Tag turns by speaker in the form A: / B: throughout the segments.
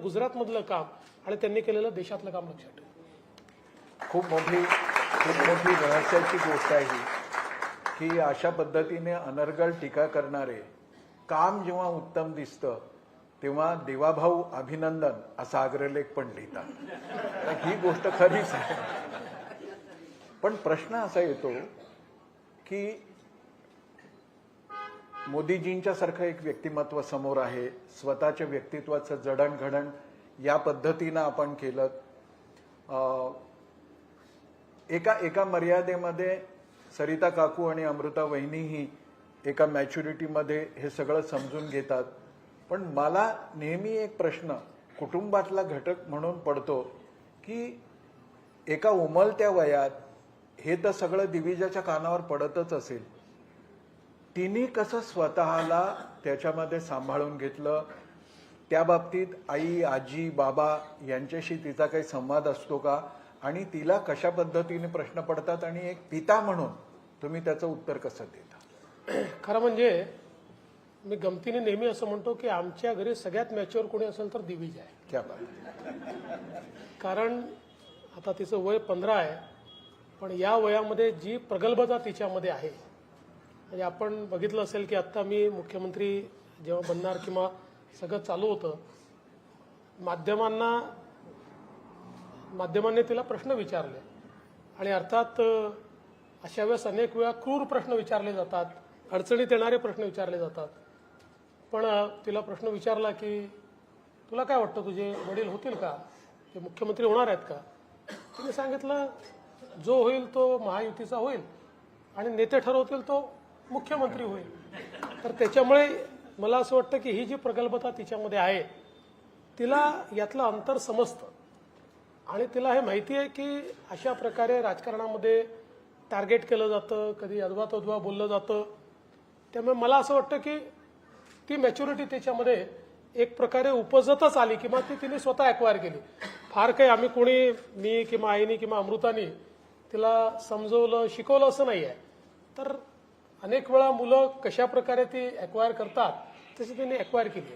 A: गुजरातमधलं काम आणि त्यांनी केलेलं देशातलं काम लक्षात ठेवा.
B: खूप मोठी रहस्याची गोष्ट आहे ही की अशा पद्धतीने अनर्गळ टीका करणारे काम जेव्हा उत्तम दिसतं तेव्हा देवाभाऊ अभिनंदन असा अग्रलेख पण लिहितात. तर ही गोष्ट खरीच आहे. पण प्रश्न असा येतो की मोदीजींच्या सारखं एक व्यक्तिमत्व समोर आहे, स्वतःच्या व्यक्तित्वाचं जडणघडण या पद्धतीनं आपण केलं. एका मर्यादेमध्ये सरिता काकू आणि अमृता वहिनीही एका मॅच्युरिटीमध्ये हे सगळं समजून घेतात. पण मला नेहमी एक प्रश्न कुटुंबातला घटक म्हणून पडतो की एका उमलत्या वयात हे तर सगळं दिविजाच्या कानावर पडतच असेल, तिने कसं स्वतःला त्याच्यामध्ये सांभाळून घेतलं? त्या बाबतीत आई, आजी, बाबा यांच्याशी तिचा काही संवाद असतो का? आणि तिला कशा पद्धतीने प्रश्न पडतात आणि एक पिता म्हणून तुम्ही त्याचं उत्तर कसं देता?
A: खरं म्हणजे मी गमतीने नेहमी असं म्हणतो की आमच्या घरी सगळ्यात मॅच्युअर कोणी असेल तर दिविज आहे.
B: क्या बात.
A: कारण आता तिचं वय 15 आहे, पण या वयामध्ये जी प्रगल्भता तिच्यामध्ये आहे, म्हणजे आपण बघितलं असेल की आत्ता मी मुख्यमंत्री जेव्हा बनणार किंवा सगळं चालू होतं, माध्यमांनी तिला प्रश्न विचारले आणि अर्थात अशा वेळेस अनेक वेळा क्रूर प्रश्न विचारले जातात, अडचणीत येणारे प्रश्न विचारले जातात. पण तिला प्रश्न विचारला की तुला काय वाटतं, तुझे वडील होतील का, ते मुख्यमंत्री होणार आहेत का? तिने सांगितलं जो होईल तो महायुतीचा होईल आणि नेते ठरवतील तो मुख्यमंत्री होईल. तर त्याच्यामुळे मला असं वाटतं की ही जी प्रगल्भता तिच्यामध्ये आहे, तिला यातलं अंतर समजतं आणि तिला हे माहिती आहे की अशा प्रकारे राजकारणामध्ये टार्गेट केलं जातं, कधी अद्वा बोललं जातं. त्यामुळे मला असं वाटतं की ती मॅच्युरिटी त्याच्यामध्ये एक प्रकारे उपजतच आली किंवा ती तिने स्वतः ॲक्वायर केली. फार काही आम्ही कोणी, मी किंवा आईनी किंवा अमृतानी तिला समजवलं, शिकवलं असं नाही आहे. तर अनेक वेळा मुलं कशा प्रकारे ती ॲक्वायर करतात तशी तिने ॲक्वायर केली.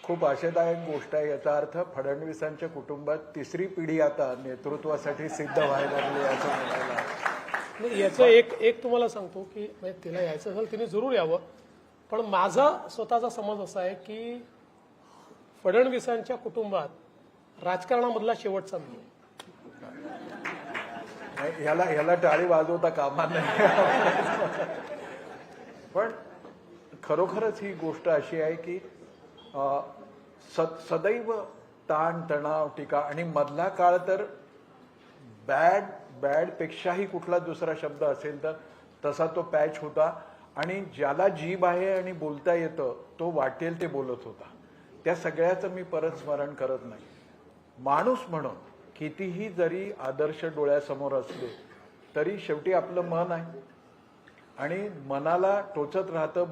B: खूप आशादायक गोष्ट आहे. याचा अर्थ फडणवीसांच्या कुटुंबात तिसरी पिढी आता नेतृत्वासाठी सिद्ध व्हायला लागली असं म्हणायला.
A: याचं एक तुम्हाला सांगतो की तिला यायचं असेल तिने जरूर यावं, पण माझा स्वतःचा समज असा आहे की फडणवीसांच्या कुटुंबात राजकारणामधला शेवटचा मी आहे.
B: ह्याला टाळी वाजवता कामा नाही. पण खरोखरच ही गोष्ट अशी आहे की सदैव ताण तणाव टीका आणि मधला काळ तर बॅड पेक्षाही कुठला दुसरा शब्द असेल तर तसा तो पॅच होता. आणि ज्याला जीभ आहे आणि बोलता येतं तो वाटेल ते बोलत होता. त्या सगळ्याचं मी परत स्मरण करत नाही. माणूस म्हणून कितीही जरी आदर्श डोळ्यासमोर असले तरी शेवटी आपलं मन आहे आणि मनाला टोचत राहतं.